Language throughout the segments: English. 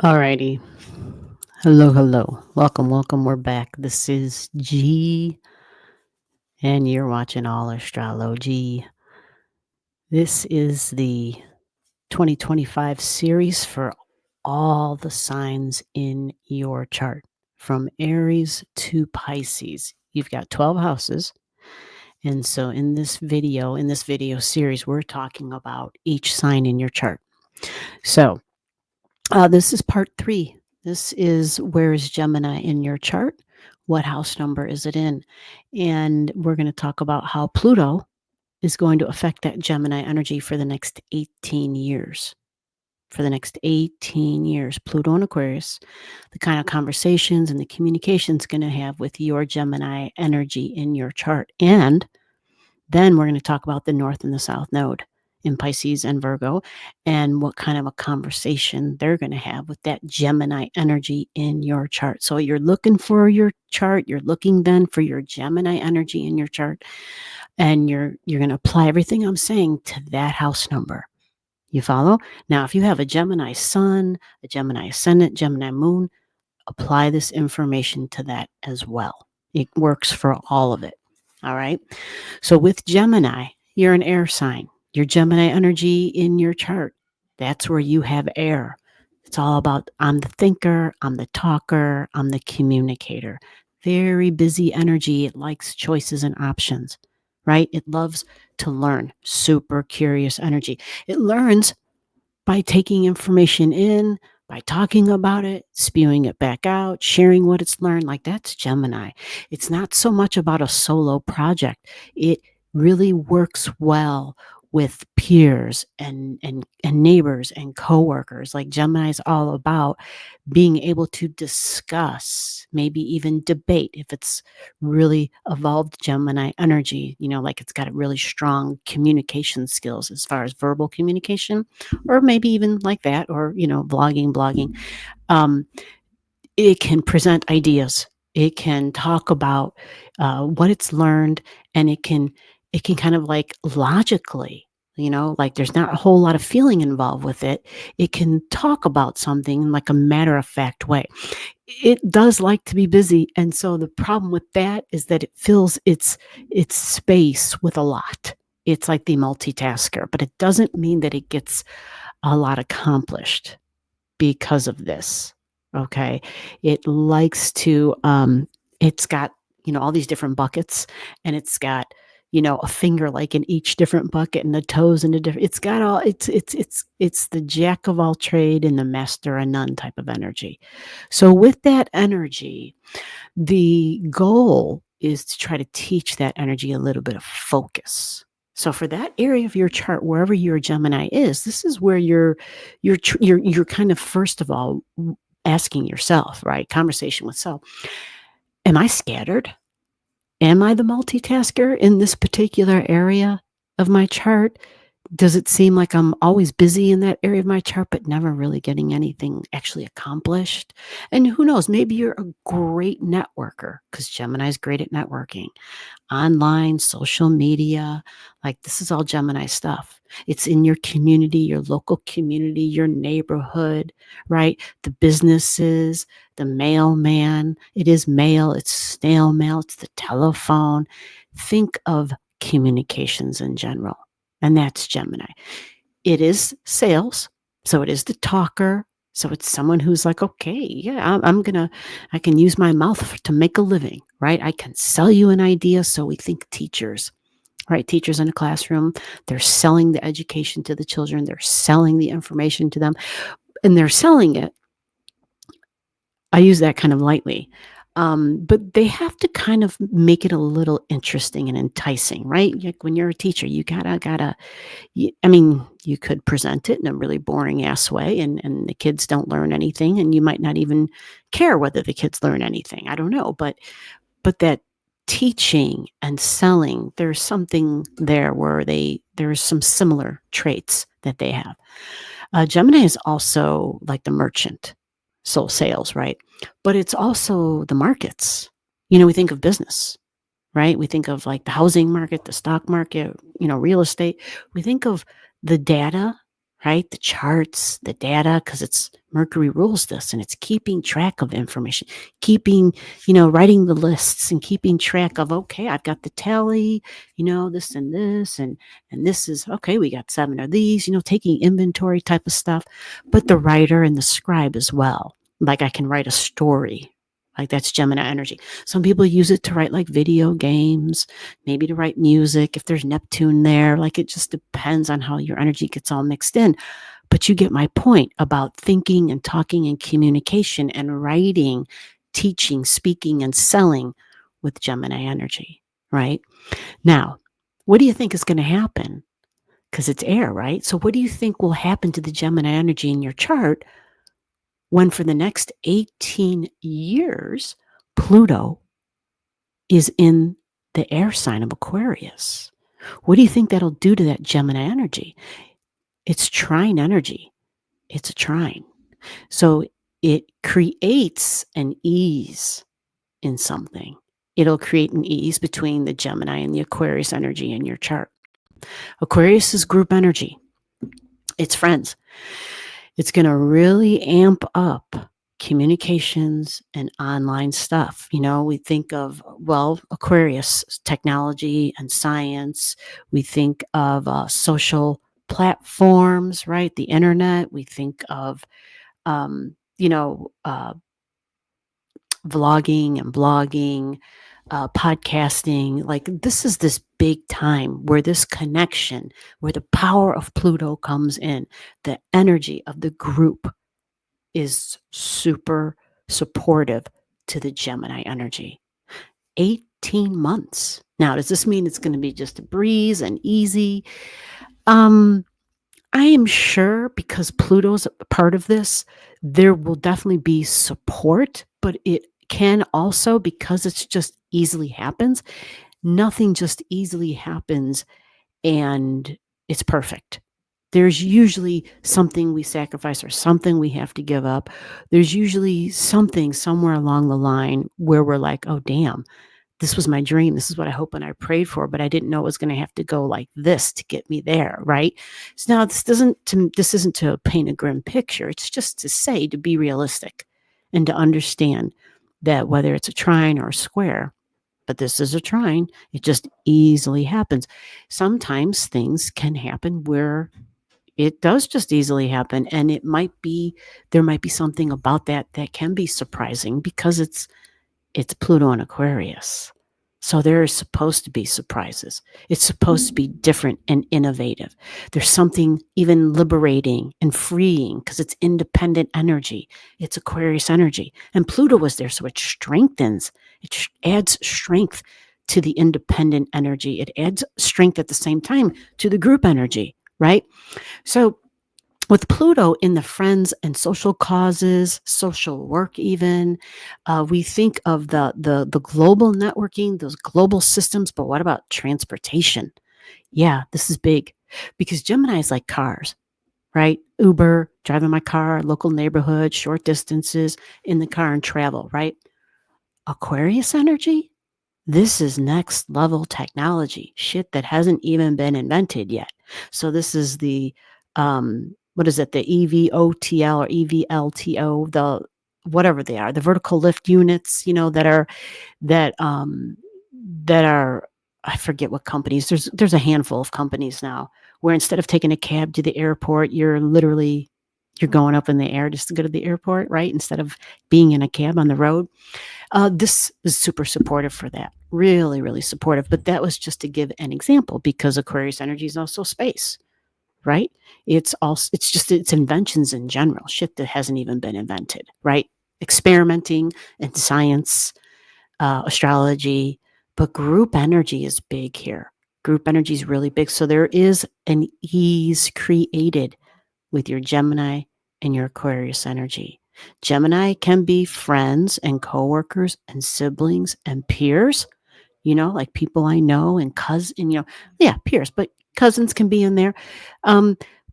Alrighty. Hello, hello. Welcome, welcome. We're back. This is G, and you're watching Allastrology. This is the 2025 series for all the signs in your chart, from Aries to Pisces. You've got 12 houses. And so in this video series, we're talking about each sign in your chart. So this is part 3. This is where is Gemini in your chart? What house number is it in? And we're going to talk about how Pluto is going to affect that Gemini energy for the next 18 years. For the next 18 years, Pluto and Aquarius, the kind of conversations and the communications going to have with your Gemini energy in your chart. And then we're going to talk about the North and the South node in Pisces and Virgo, and what kind of a conversation they're going to have with that Gemini energy in your chart. So you're looking for your chart, you're looking then for your Gemini energy in your chart, and you're going to apply everything I'm saying to that house number. You follow? Now, if you have a Gemini sun, a Gemini ascendant, Gemini moon, apply this information to that as well. It works for all of it. All right. So with Gemini, you're an air sign. Your Gemini energy in your chart, that's where you have air. It's all about I'm the thinker, I'm the talker, I'm the communicator. Very busy energy. It likes choices and options, right? It loves to learn. Super curious energy. It learns by taking information in, by talking about it, spewing it back out, sharing what it's learned. Like, that's Gemini. It's not so much about a solo project. It really works well with peers and neighbors and coworkers. Like, Gemini is all about being able to discuss, maybe even debate, if it's really evolved Gemini energy, like it's got a really strong communication skills as far as verbal communication, or maybe even like that, or, blogging. Um, it can present ideas. It can talk about what it's learned, and it can kind of like logically, like there's not a whole lot of feeling involved with it. It can talk about something in like a matter of fact way. It does like to be busy, and so the problem with that is that it fills its space with a lot. It's like the multitasker, but it doesn't mean that it gets a lot accomplished because of this. Okay. It likes to, it's got, all these different buckets, and it's got, a finger like in each different bucket, and the toes in a different, it's got all, it's the jack of all trade and the master of none type of energy. So with that energy, the goal is to try to teach that energy a little bit of focus. So for that area of your chart, wherever your Gemini is, this is where you're kind of, first of all, asking yourself, right? Conversation with self. Am I scattered? Am I the multitasker in this particular area of my chart? Does it seem like I'm always busy in that area of my chart, but never really getting anything actually accomplished? And who knows, maybe you're a great networker, because Gemini is great at networking. Online, social media, like this is all Gemini stuff. It's in your community, your local community, your neighborhood, right? The businesses, the mailman. It is mail, it's snail mail, it's the telephone. Think of communications in general. And that's Gemini. It is sales. So it is the talker. So it's someone who's like, okay, yeah, I can use my mouth to make a living, right? I can sell you an idea. So we think teachers, right? Teachers in a classroom, they're selling the education to the children. They're selling the information to them, and they're selling it. I use that kind of lightly. But they have to kind of make it a little interesting and enticing, right? Like when you're a teacher, you gotta, you could present it in a really boring ass way, and the kids don't learn anything, and you might not even care whether the kids learn anything. I don't know, but that teaching and selling, there's something there where there's some similar traits that they have. Gemini is also like the merchant, soul sales, right? But it's also the markets. We think of business, right? We think of like the housing market, the stock market, real estate. We think of the data, right? The charts, the data, because it's Mercury rules this and it's keeping track of information, keeping, writing the lists and keeping track of, okay, I've got the tally, this and this is, okay, we got 7 of these, taking inventory type of stuff, but the writer and the scribe as well. Like I can write a story. Like that's Gemini energy. Some people use it to write like video games, maybe to write music if there's Neptune there. Like it just depends on how your energy gets all mixed in. But you get my point about thinking and talking and communication and writing, teaching, speaking, and selling with Gemini energy, right? Now, what do you think is going to happen? Because it's air, right? So what do you think will happen to the Gemini energy in your chart when for the next 18 years, Pluto is in the air sign of Aquarius? What do you think that'll do to that Gemini energy? It's trine energy. It's a trine. So it creates an ease in something. It'll create an ease between the Gemini and the Aquarius energy in your chart. Aquarius is group energy. It's friends. It's going to really amp up communications and online stuff. We think of, Aquarius, technology and science. We think of social platforms, right? The internet. We think of, vlogging and blogging, podcasting. Like this is this big time where this connection, where the power of Pluto comes in, the energy of the group is super supportive to the Gemini energy. 18 months. Now, does this mean it's going to be just a breeze and easy? I am sure because Pluto's a part of this, there will definitely be support, but it can also, because it's just easily happens, nothing just easily happens and it's perfect. There's usually something we sacrifice or something we have to give up. There's usually something somewhere along the line where we're like, oh, damn, this was my dream. This is what I hope and I prayed for, but I didn't know it was going to have to go like this to get me there, right? So now this isn't to paint a grim picture. It's just to say, to be realistic and to understand that whether it's a trine or a square, but this is a trine, it just easily happens. Sometimes things can happen where it does just easily happen, and there might be something about that can be surprising because it's Pluto and Aquarius. So there is supposed to be surprises. It's supposed to be different and innovative. There's something even liberating and freeing because it's independent energy. It's Aquarius energy. And Pluto was there, so it strengthens. It adds strength to the independent energy. It adds strength at the same time to the group energy, right? So with Pluto in the friends and social causes, social work even, we think of the global networking, those global systems, but what about transportation? Yeah, this is big because Gemini is like cars, right? Uber, driving my car, local neighborhood, short distances in the car and travel, right? Aquarius energy? This is next level technology, shit that hasn't even been invented yet. So this is the what is it, the EVOTL or EVLTO, the whatever they are, the vertical lift units, that that are, I forget what companies. There's a handful of companies now where instead of taking a cab to the airport, you're going up in the air just to go to the airport, right? Instead of being in a cab on the road. This is super supportive for that. Really, really supportive. But that was just to give an example because Aquarius energy is also space, right? It's inventions in general, shit that hasn't even been invented, right? Experimenting and science, astrology, but group energy is big here. Group energy is really big. So there is an ease created with your Gemini and your Aquarius energy. Gemini can be friends and coworkers and siblings and peers, like people I know and peers, but cousins can be in there.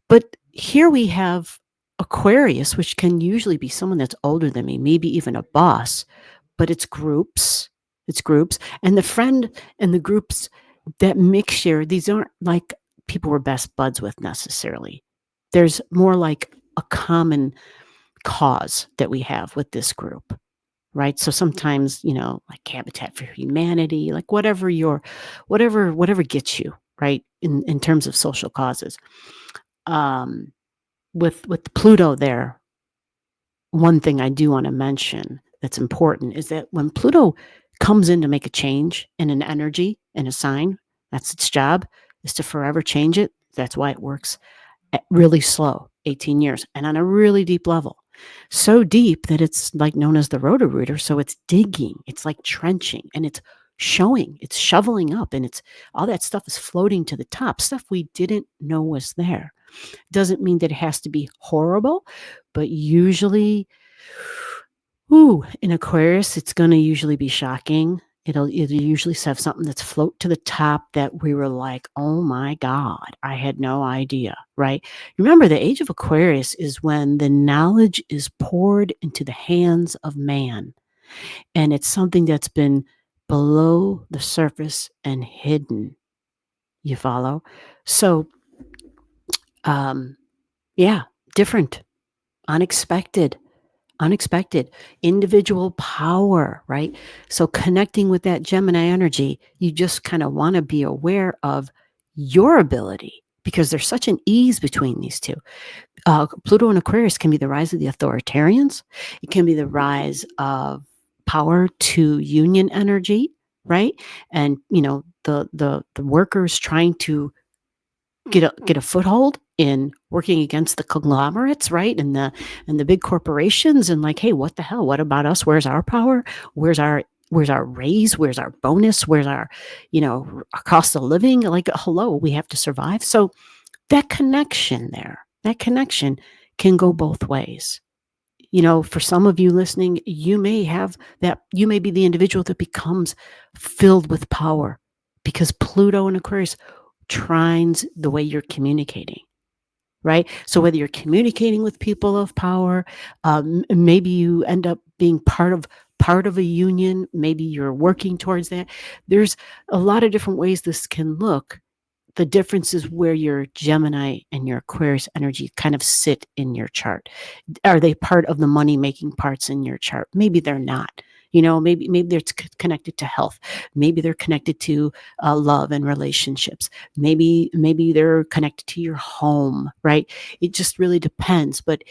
But here we have Aquarius, which can usually be someone that's older than me, maybe even a boss, but it's groups. It's groups. And the friend and the groups, that mixture, these aren't like people we're best buds with necessarily. there's more like a common cause that we have with this group, right? So sometimes, like Habitat for Humanity, like whatever gets you, right? In terms of social causes. Um, with Pluto there, one thing I do want to mention that's important is that when Pluto comes in to make a change in an energy in a sign, that's its job, is to forever change it. That's why it works really slow, 18 years, and on a really deep level. So deep that it's like known as the roto-rooter. So it's digging, it's like trenching, and it's showing, it's shoveling up, and it's all that stuff is floating to the top, stuff we didn't know was there. Doesn't mean that it has to be horrible, but usually, in Aquarius, it's going to usually be shocking. It'll usually have something that's float to the top that we were like, oh my God, I had no idea, right? Remember, the age of Aquarius is when the knowledge is poured into the hands of man, and it's something that's been below the surface and hidden. You follow? So, um, yeah, different, unexpected, individual power, right? So connecting with that Gemini energy, you just kind of want to be aware of your ability, because there's such an ease between these two. Pluto and Aquarius can be the rise of the authoritarians. It can be the rise of power to union energy, right? And the workers trying to get a foothold in working against the conglomerates, right? And the big corporations, and like, hey, what the hell? What about us? Where's our power? Where's our raise? Where's our bonus? Where's our, our cost of living? Like, hello, we have to survive. So that connection can go both ways. For some of you listening, you may have that, you may be the individual that becomes filled with power because Pluto and Aquarius trines the way you're communicating, right? So whether you're communicating with people of power, maybe you end up being part of a union, maybe you're working towards that. There's a lot of different ways this can look. The difference is where your Gemini and your Aquarius energy kind of sit in your chart. Are they part of the money making parts in your chart? Maybe they're not. Maybe they're connected to health. Maybe they're connected to love and relationships. Maybe they're connected to your home, right? It just really depends. But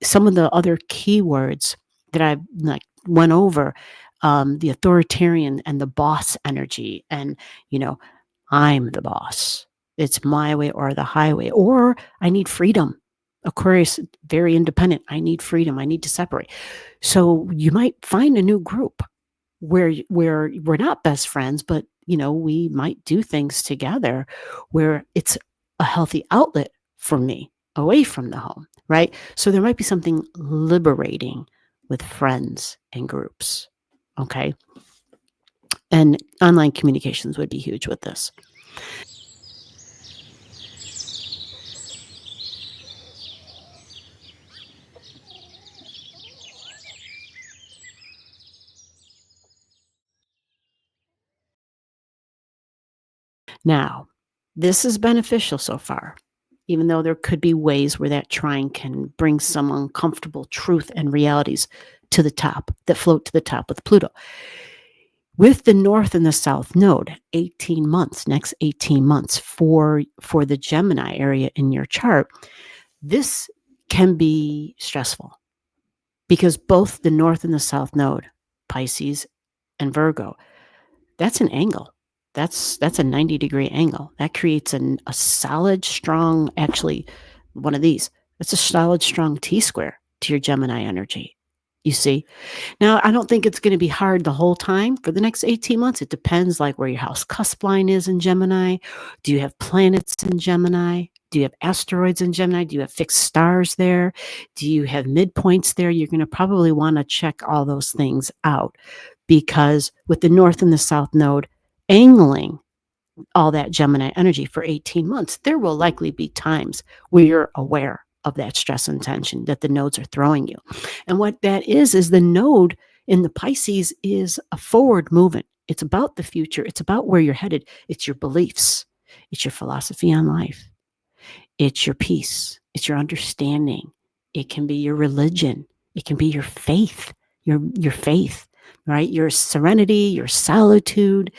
some of the other keywords that I like went over, the authoritarian and the boss energy, and I'm the boss. It's my way or the highway, or I need freedom. Aquarius, very independent. I need freedom. I need to separate. So you might find a new group where we're not best friends, but we might do things together where it's a healthy outlet for me away from the home, right? So there might be something liberating with friends and groups. Okay. And online communications would be huge with this. Now, this is beneficial so far, even though there could be ways where that trine can bring some uncomfortable truth and realities to the top, that float to the top with Pluto. With the North and the South node, 18 months, next 18 months for the Gemini area in your chart, this can be stressful because both the North and the South node, Pisces and Virgo, that's an angle. That's a 90-degree angle. That creates a solid, strong, actually, one of these. That's a solid, strong T-square to your Gemini energy. You see? Now, I don't think it's going to be hard the whole time for the next 18 months. It depends like where your house cusp line is in Gemini. Do you have planets in Gemini? Do you have asteroids in Gemini? Do you have fixed stars there? Do you have midpoints there? You're going to probably want to check all those things out, because with the North and the South node angling all that Gemini energy for 18 months, there will likely be times where you're aware of that stress and tension that the nodes are throwing you. And what that is the node in the Pisces is a forward movement. It's about the future. It's about where you're headed. It's your beliefs. It's your philosophy on life. It's your peace. It's your understanding. It can be your religion. It can be your faith, your faith, right? Your serenity, your solitude,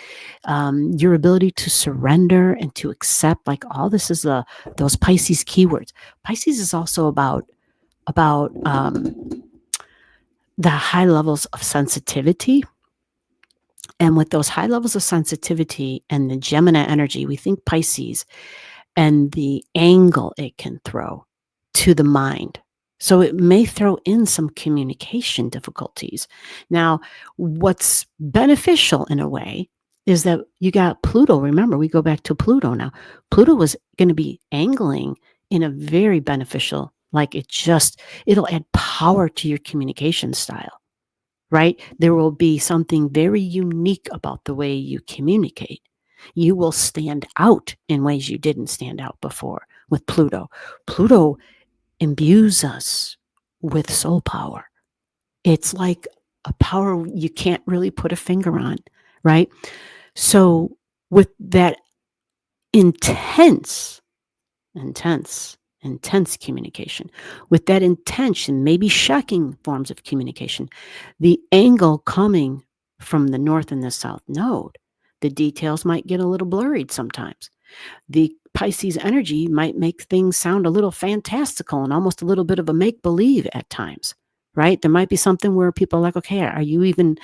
your ability to surrender and to accept. Like all this is those Pisces keywords. Pisces is also about the high levels of sensitivity. And with those high levels of sensitivity and the Gemini energy, we think Pisces and the angle it can throw to the mind. So it may throw in some communication difficulties. Now, what's beneficial in a way is that you got Pluto. Remember, we go back to Pluto now. Pluto was going to be angling in a very beneficial, like it'll add power to your communication style, right? There will be something very unique about the way you communicate. You will stand out in ways you didn't stand out before with Pluto. Pluto imbues us with soul power. It's like a power you can't really put a finger on, right? So, with that intense, intense communication, with that intention, maybe shocking forms of communication, the angle coming from the north and the south node, the details might get a little blurred sometimes. The Pisces energy might make things sound a little fantastical and almost a little bit of a make believe at times, right? There might be something where people are like, okay, are you even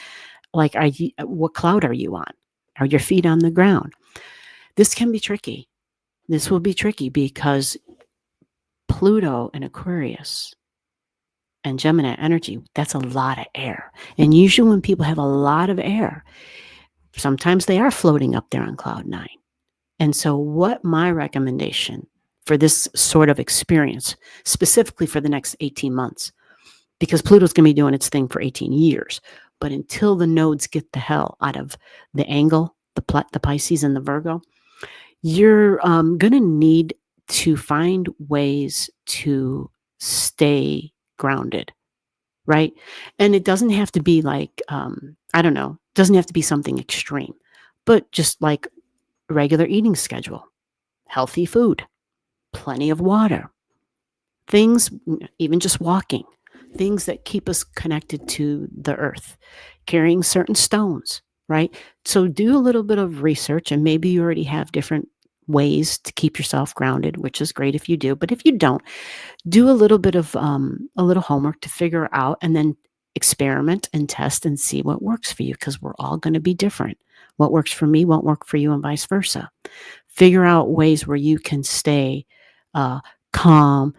like, what cloud are you on? Are your feet on the ground? This can be tricky. This will be tricky because Pluto and Aquarius and Gemini energy, that's a lot of air. And usually when people have a lot of air, sometimes they are floating up there on cloud nine. And so what my recommendation for this sort of experience, specifically for the next 18 months, because Pluto's going to be doing its thing for 18 years, but until the nodes get the hell out of the angle, the Pisces and the Virgo, you're going to need to find ways to stay grounded, right? And it doesn't have to be like, I don't know, doesn't have to be something extreme, but just like regular eating schedule, healthy food, plenty of water, things, even just walking, things that keep us connected to the earth, carrying certain stones, right? So do a little bit of research, and maybe you already have different ways to keep yourself grounded, which is great if you do. But if you don't, do a little bit of a little homework to figure out, and then experiment and test and see what works for you, because we're all going to be different. What works for me won't work for you, and vice versa. Figure out ways where you can stay calm,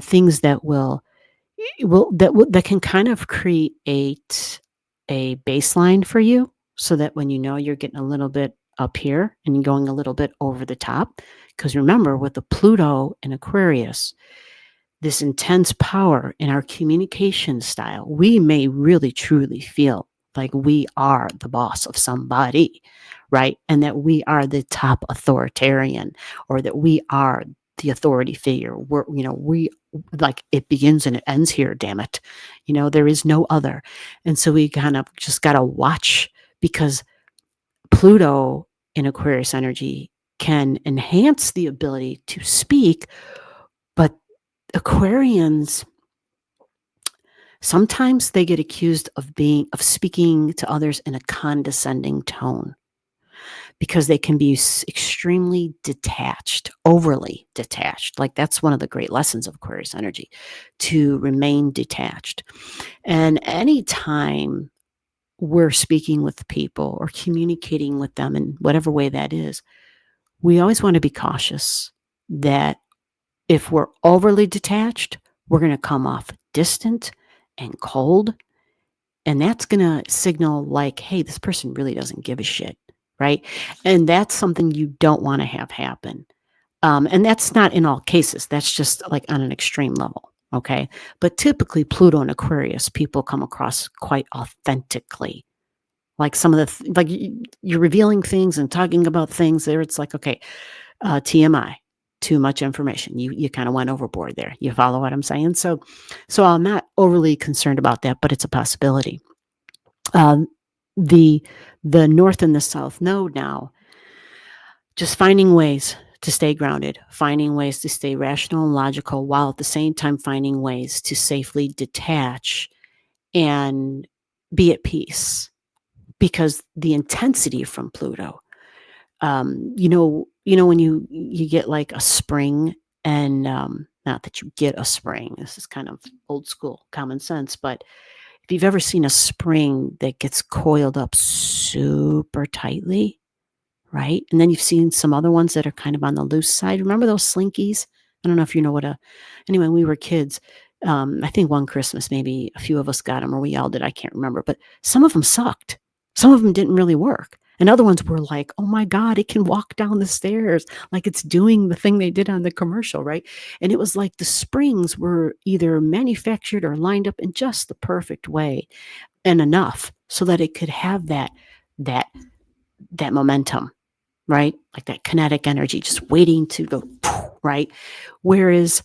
things that that can kind of create a baseline for you, so that when you know you're getting a little bit up here and you're going a little bit over the top. Because remember, with the Pluto in Aquarius, this intense power in our communication style, we may really truly feel like we are the boss of somebody, right? And that we are the top authoritarian, or that we are the authority figure. We like, it begins and it ends here, damn it. There is no other. And so we kind of just got to watch, because Pluto in Aquarius energy can enhance the ability to speak, but Aquarians, sometimes they get accused of speaking to others in a condescending tone, because they can be extremely detached, overly detached. Like, that's one of the great lessons of Aquarius energy, to remain detached. And anytime we're speaking with people or communicating with them in whatever way that is, we always want to be cautious that if we're overly detached, we're going to come off distant and cold. And that's going to signal like, hey, this person really doesn't give a shit, right? And that's something you don't want to have happen. And that's not in all cases. That's just like on an extreme level, okay? But typically, Pluto and Aquarius, people come across quite authentically. Like some of you're revealing things and talking about things there. It's like, okay, TMI, too much information. You kind of went overboard there. You follow what I'm saying? So I'm not overly concerned about that, but it's a possibility. The north and the south node now, just finding ways to stay grounded, finding ways to stay rational and logical while at the same time finding ways to safely detach and be at peace. Because the intensity from Pluto, when you get like a spring, and not that you get a spring. This is kind of old school common sense, but if you've ever seen a spring that gets coiled up super tightly, right? And then you've seen some other ones that are kind of on the loose side. Remember those slinkies? I don't know if you know anyway, when we were kids, I think one Christmas, maybe a few of us got them or we all did. I can't remember, but some of them sucked. Some of them didn't really work. And other ones were like, oh my God, it can walk down the stairs like it's doing the thing they did on the commercial, right? And it was like the springs were either manufactured or lined up in just the perfect way and enough so that it could have that momentum, right? Like that kinetic energy just waiting to go, right? Whereas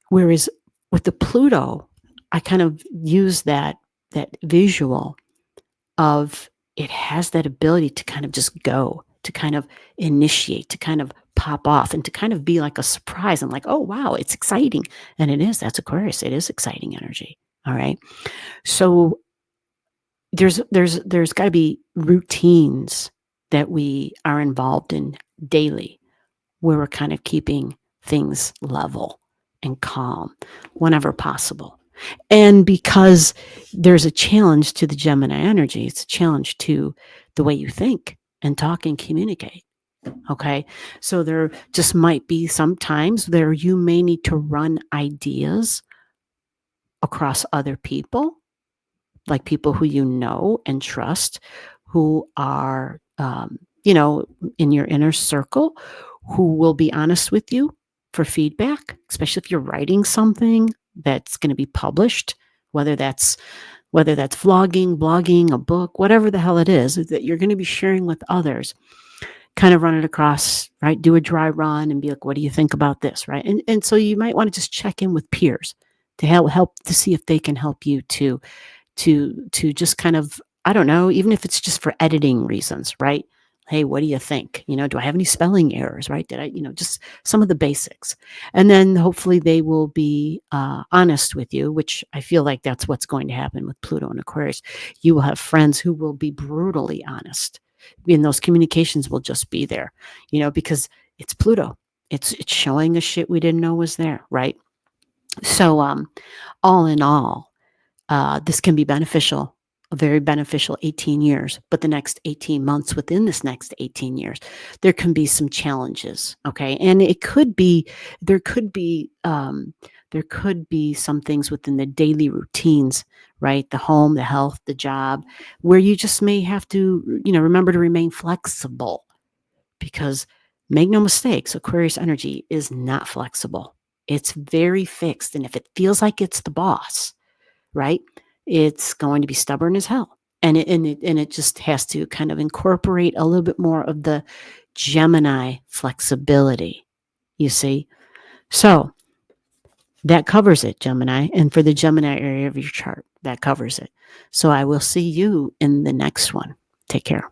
with the Pluto, I kind of use that visual of it has that ability to kind of just go, to kind of initiate, to kind of pop off, and to kind of be like a surprise. And like, oh wow, it's exciting. And it is. That's Aquarius. It is exciting energy. All right. So there's got to be routines that we are involved in daily where we're kind of keeping things level and calm whenever possible. And because there's a challenge to the Gemini energy, it's a challenge to the way you think and talk and communicate. Okay. So there just might be some times where you may need to run ideas across other people, like people who you know and trust, who are, in your inner circle, who will be honest with you for feedback, especially if you're writing something that's going to be published, whether that's vlogging, blogging, a book, whatever the hell it is that you're going to be sharing with others. Kind of run it across, right? Do a dry run and be like, what do you think about this, right? And so you might want to just check in with peers to help to see if they can help you to just kind of, I don't know, even if it's just for editing reasons, right? Hey, what do you think? Do I have any spelling errors, right? Did I, just some of the basics. And then hopefully they will be honest with you, which I feel like that's what's going to happen with Pluto and Aquarius. You will have friends who will be brutally honest. And those communications will just be there, because it's Pluto. It's showing us shit we didn't know was there, right? So all in all, this can be beneficial, a very beneficial 18 years, but the next 18 months within this next 18 years, there can be some challenges. Okay. And there could be some things within the daily routines, right? The home, the health, the job, where you just may have to, remember to remain flexible, because make no mistakes, Aquarius energy is not flexible. It's very fixed. And if it feels like it's the boss, right, it's going to be stubborn as hell. And it just has to kind of incorporate a little bit more of the Gemini flexibility, you see? So that covers it, Gemini. And for the Gemini area of your chart, that covers it. So I will see you in the next one. Take care.